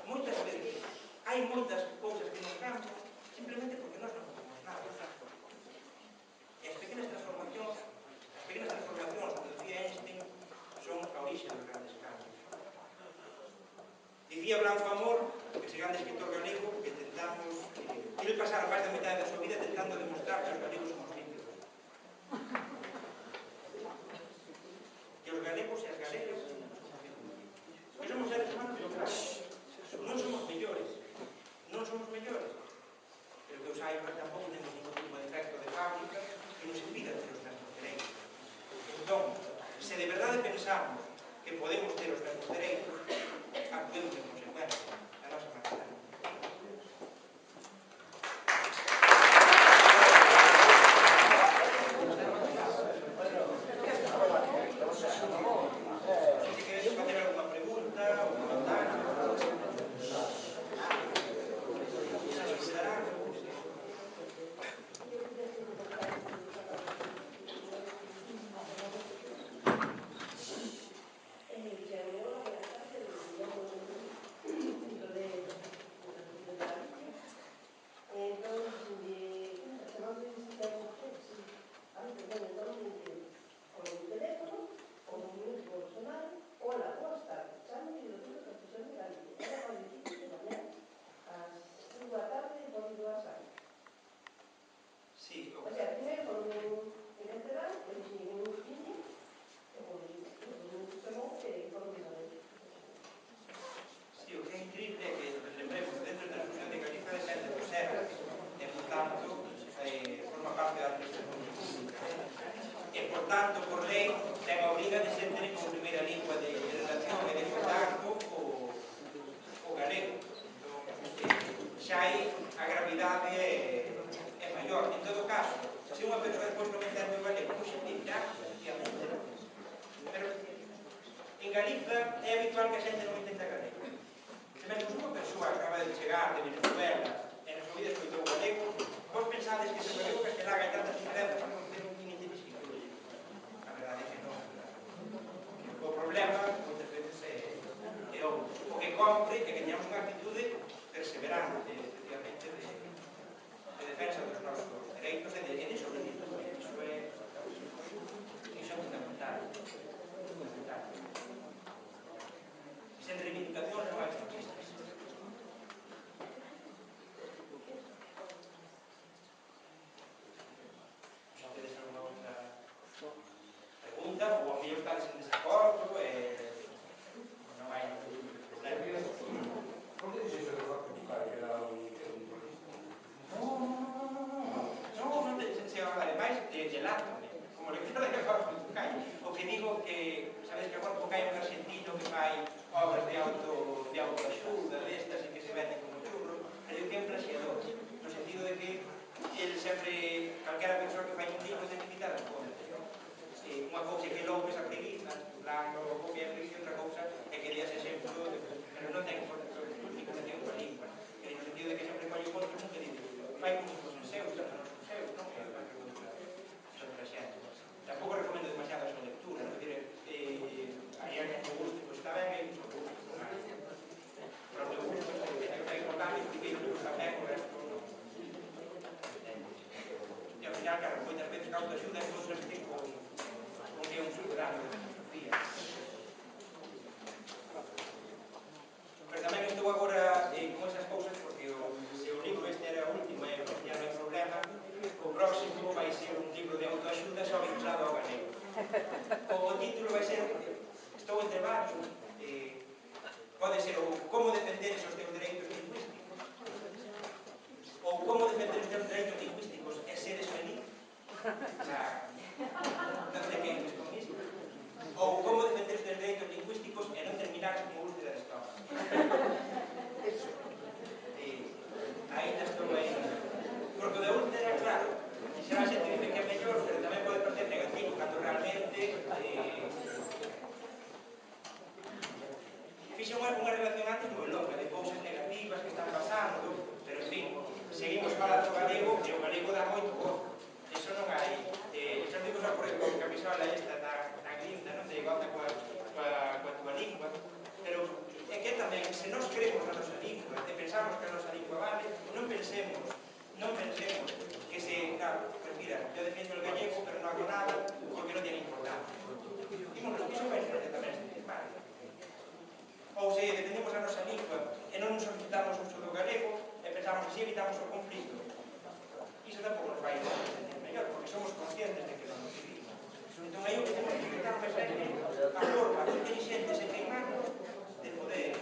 Moitas veces hai moitas cousas que nos cambian simplemente porque nós non facemos nada. E as pequenas transformacións, como decía Einstein, son a orixe dos grandes cambios. Dicía Blanco Amor, ese grande escritor galego, que tentamos, ele pasar máis da metade da súa vida tentando demostrar que os galegos somos limpios. Que os galegos e as galegas somos limpios. Que somos seres humanos iguais. Non somos mellores. Non somos mellores. Pero que os saiba, tampouco temos ningún tipo de efecto de fábrica que nos impida ter os mesmos dereitos. Entón, se de verdade pensamos que podemos ter os mesmos dereitos, actuemos en consecuencia. A nosa maneira. natural que a xente non entenda galego. Se mesmo unha persoa que acaba de chegar de Venezuela e na súa vida escoitou galego, vos pensades que se o galego castelán hai tantas diferenzas como que non tiene inteligible. A verdade é que non. O problema, moitas veces, é outro. O que compre é que teñamos unha actitude perseverante, efectivamente, de defensa dos nosos dereitos e de solicitud. Iso é fundamental. Sen reivindicacións non hai conquistas. Se tedes alguna outra pregunta, ou ao mellor estades en desacordo, non hai problema. Por que dices que Roque Bucay era un Non, se ademais de látame, como lector de Roque Bucay. O que digo que, sabedes que Roque Bucay é un argentino que fai obras de autoaxuda, destas, e que se venden como churros, pero que é un plagiador, no sentido de que ele sempre, calquera persoa que fai un libro ten que quitar as cousas. Unha cousa é que loupes a preguiza, plano, copia a preguiza, outra cousa é que deas exemplo, pero non ten vinculación coa lingua. No sentido de que sempre colle contra un que dice, fai como se fosen seus, cando non son seus, non? Que é outra contra a xente. Tampouco recomendo demasiado a súa lectura, non? Hai alguén que guste, pois está ben, hai un que guste, non hai. Pero o meu gusto é importante, porque o libro está ben, o resto non. E ao final, claro, moitas veces a autoaxuda é cousas que con que é un superano de filosofía. Pero tamén estou agora con esas cousas porque se o libro este era o último e ya non hai problema, o próximo vai ser un libro de autoaxuda só vinculado ao galego. O título vai ser, estou entre varios, pode ser o como defender os teus dereitos lingüísticos, ou como defender os teus dereitos lingüísticos e seres feliz. Non te queixes con isto. Ou como defender os teus dereitos lingüísticos e non terminares con úlcera de estómago. Ainda estou aí. Porque de úlcera, claro, xa a xente dice que é mellor, pero tamén pode parecer negativo, cando realmente fixe unha relación antes moi longa de cousas negativas que están pasando, pero en fin, seguimos falando galego e o galego dá moito gozo. Eso non hai. Xa digo só por a camisola esta tan linda, non? De goza coa tua lingua. Pero é que tamén, se nós queremos a nosa lingua, e pensamos que a nosa lingua vale, non pensemos que se, claro, pues mira, yo defiendo el gallego, pero non hago nada porque non tiene importancia. Dimos, iso vai ser tamén principal. Ou se defendemos a nosa lingua e non nos solicitamos o uso do galego e pensamos que si evitamos o conflito, iso tampouco nos vai sentir mellor, porque somos conscientes de que non nos vivimos. Entón, aí o que temos que intentar máis é que a forma inteligente e queimada de poder...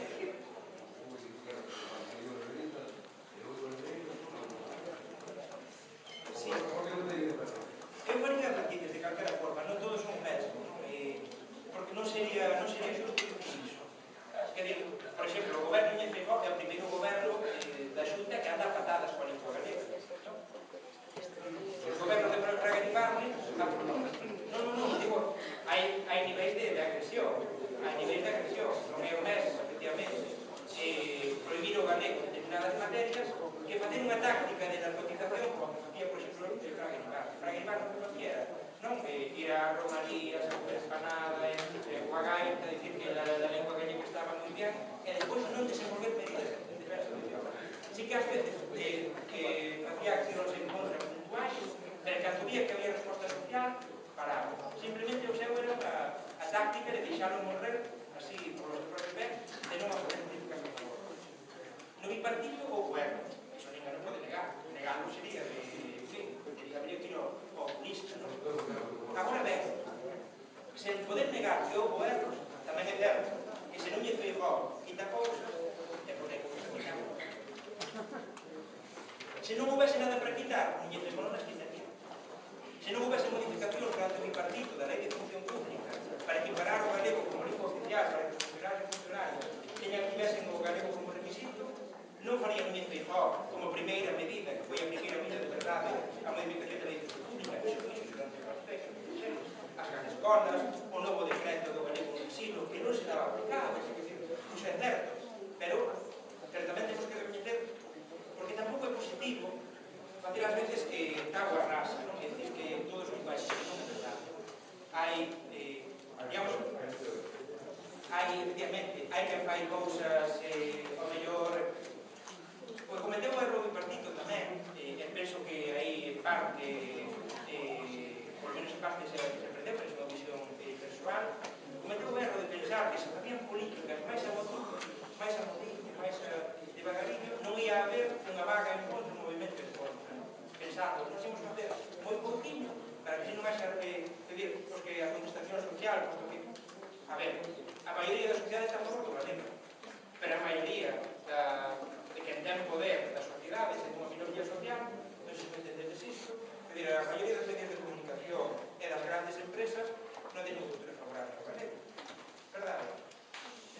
Sí. Eu faría matices de calquera forma, non todos son mesmos, porque non sería xusto iso. Quer dizer, por exemplo, o goberno Núñez Feijóo é o primeiro goberno da Xunta que anda a patadas coa lingua galega. Os gobernos de Fraga de Barne, non, digo, hai niveis de agresión, non é o mesmo, efectivamente, prohibir o galego en determinadas materias que facer unha táctica de narcotización como facía, por exemplo, de Fraga de Barne. Fraga de Barne non facía, non? Ir a Romarías, a comer empanada, coa gaita, dicir que a lengua galega estaba moi bien, e depois non desenvolver medidas en defensa do idioma. Si que ás veces que facía accións en contra puntuais, pero cando vía que había resposta social, paraba. Simplemente o seu era a táctica de deixalo morrer así por os propios ben, de non facer políticas a favor. No bipartito ou goberno, iso ninguén non pode negar. Negalo sería de, en fin, habría que ir ao oculista, non? Agora ben, sen poder negar que houve erros, tamén é certo que se Núñez Feijóo quita cousas, é porque hai cousas que quitar. Se non houvese nada para quitar, Núñez Feijóo non as quitaría. Se non houvese modificacións durante o bipartito da Lei de Función Pública para equiparar o galego como lingua oficial, para que os funcionarios e funcionarias tivesen o galego como requisito, non faría Núñez Feijóo como primeira medida, que foi a primeira medida de verdade, a modificación da Lei de Función Pública, que se fixo durante o proceso, as grandes escolas, o novo decreto do galego no ensino, que non se daba aplicado, hai cousas, ao mellor, pois cometeu un erro bipartito tamén, e penso que aí parte, por lo menos en parte se aprendeu, pero é unha visión persoal, cometeu o erro de pensar que se facían políticas máis a motivo, máis devagarinho, non ia haber unha vaga en contra, un movimento en contra. Pensando, nos imos facer moi pouquinho, para que se non haxa pedir, pois que a contestación social, posto que, a ver, a maioría da sociedade está a favor do galego, pero a maioría de quen ten poder da sociedade, sendo unha minoría social, non sei se entendedes isto, a maioría dos medios de comunicación e das grandes empresas non teñen cultura favorable ao galego, verdade?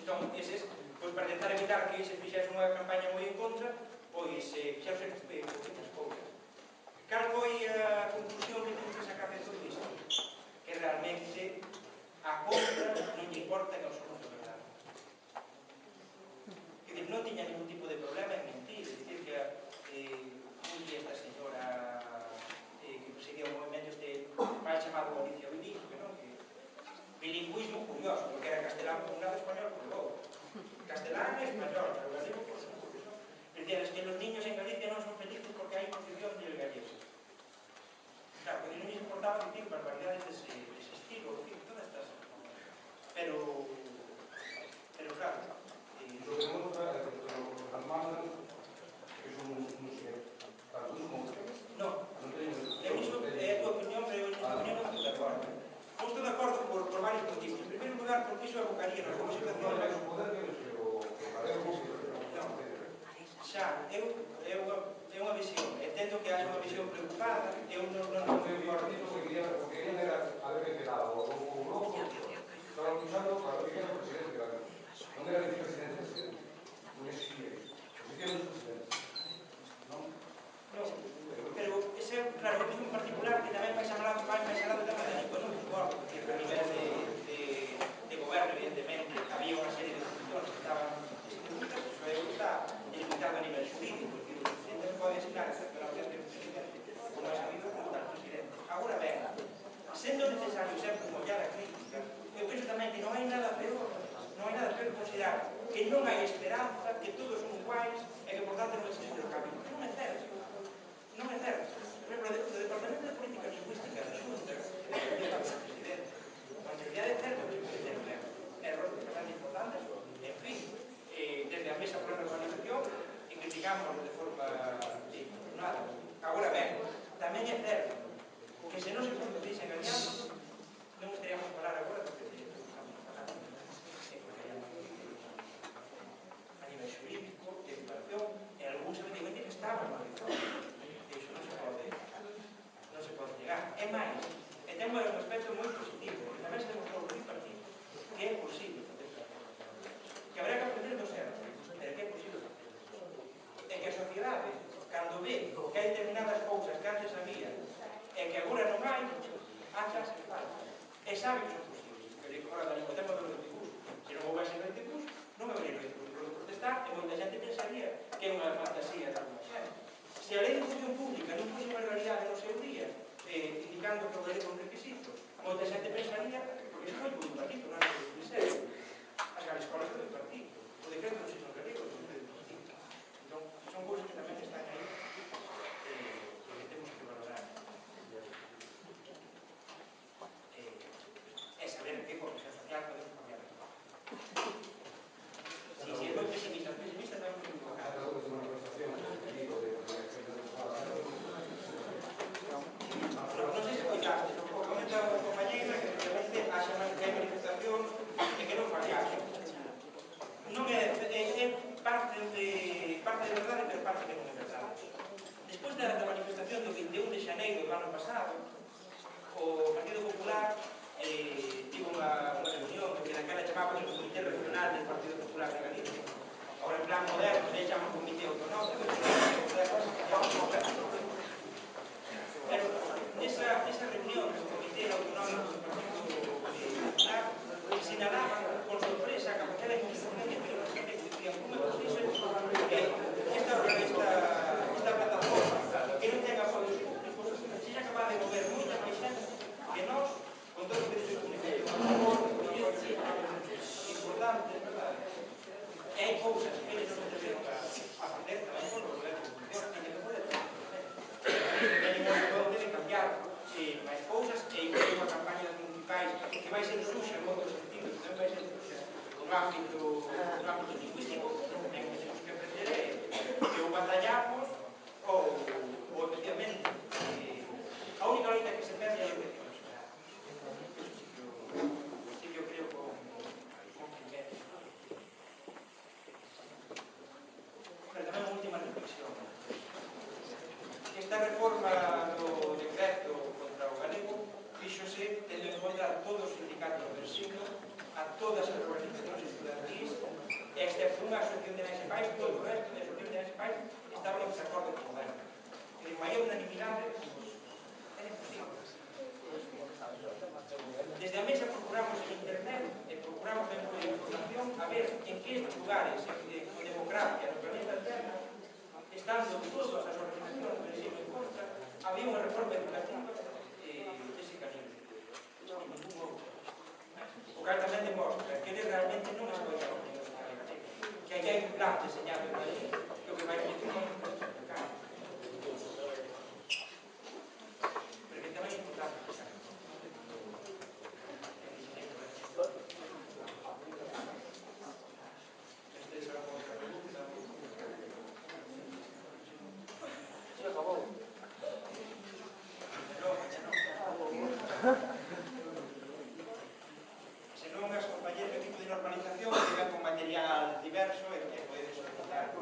Entón, eses, pois para tentar evitar que se fixese unha campaña moi en contra, pois fixeuse pouquitas cousas. Cal foi a conclusión que temos que sacar de todo isto? Que realmente a contra non lle importa que os somos de verdade. É dicir, non tiña ningún tipo de problema en mentir, é dicir que un día esta señora que presidía o movimento este mal chamado Alicia Bilingüe, non? Que bilingüismo curioso, porque era castelán por un lado, español por outro. Castelán e español, pero galego por segundo. Decían, que los niños en Galicia non son felices porque hai imposición del gallego. Claro, porque non lles importaba dicir barbaridades dese estilo, en fin, todas estas. Pero claro. Lo que demuestra es que los alemanes que son música, tanto uno como otro. No, en iso é a tua opinión, pero eu nesta opinión non estou de acordo. Non estou de acordo por varios motivos. En primeiro lugar, porque iso abocaría na súa situación. Xa, é unha visión. Entendo que haxa unha visión preocupada. Eu non mi partido porque querían era haberme quedado o bloco, estaban luchando para ver quién era el presidente de la República. No era el vicepresidente, no existía eso. Existían los presidentes. ¿No? No, pero ese, claro, é un particular que tamén vai xalado tamén económico, porque a nivel de goberno, evidentemente, había unha serie de funcións que estaban distribuidas, eso está delimitado a nivel xurídico, porque o presidente non pode asignar excepcionalmente un presidente, como é sabido como tal presidente. Agora ben, sendo necesario sempre unha ollada crítica, eu penso tamén que non hai nada peor que considerar que non hai esperanza, que todos son iguais e que, por tanto, non existe o cambio. Non é certo. Non é certo. Por exemplo, o Departamento de Política Lingüística da Xunta, que depende do presidente, con realidade é certo que cometeron errores bastante importantes, en fin, desde a mesa para a normalización, e criticámoslo de forma continuada. Agora ben, tamén é certo que se non se produdisen alianzas, non estaríamos a falar agora do que estamos falando. A nivel xurídico, de educación, en algúns evidentemente que estaban normalizados. Iso non se pode negar. É máis, e ten un aspecto moi positivo, que tamén se demostrou no bipartito, que é posible facer que habrá que aprender dos erros, pero que é posible facer. E que a sociedade, cando ve que hai determinadas cousas que antes había e que agora non hai, achas que falta. E sabe que son posibles. Pero digo, fora da lingua, temos do Reiticus. Se non houvese Reiticus, non habería Reiticus. Por protestar, e moita xente pensaría que é unha fantasía de alguma xente. Se a lei de función pública non fose unha realidade no seu día, indicando que o galego é un requisito, moita xente pensaría, porque iso foi do bipartito, non é do Ministério, as grandes escolas do bipartito, o decreto do ensino galego do bipartito. Entón, son cousas que tamén están aí que temos que valorar. É saber que por presión social podemos cambiar. Si é moi pesimista tamén é un pouco caro. Non sei se coitaste, o comenta unha compañeira que efectivamente haxa manifestación e que non fallase. Non é parte de verdade, pero parte que non é verdade. Despois da manifestación do 21 de xaneiro do ano pasado, o Partido Popular tivo unha reunión que naquela chamaba o Comité Regional del Partido Popular de Galicia. Agora en plan moderno se chama Comité Autonómico, pero nesa reunión do Comité Autonómico do Partido Popular sinalaba con sorpresa a capacidade de independencia que los que decían como é posible esta plataforma que non ten apoios públicos seja capaz de mover moita máis xente que nós con todo o que dice o comunicación importante, verdade? cousas que eles non se atreveron a facer tamén por o poder de producción, teñen que poder tamén. Teñen o horizonte de cambiar máis cousas e incluir unha campaña das municipais que vai ser suxa en moitos sentidos, non vai ser suxa no ámbito lingüístico, en que temos que aprender que ou batallamos ou efectivamente a única loita que se perde é a loita que nos dá. Sí que eu creo con primeros. Pero tamén unha última reflexión. Esta reforma do decreto contra o galego fíxose tendo en conta a todos os sindicatos do ensino, a todas as organizacións estudantis, excepto unha asociación de nais e pais, todo o resto de asociacións de nais e pais estaban en desacordo con o goberno. Que de maior unanimidade era imposible. Desde a mesa procuramos en internet e procuramos dentro de información a ver en que lugares de democracia no planeta Terra, estando todas as organizacións do ensino en contra, había unha reforma educativa dese calibre. E ningún outro. O cal tamén demostra que eles realmente non escoitan a opinión social galega, que aí hai un plan deseñado en Madrid que o que vai dicir non é explicar. Porque tamén é importante pensar. Este será outra pregunta. Se acabou. Senón as compañeros do equipo de normalización que ven con material diverso e podedes solicitar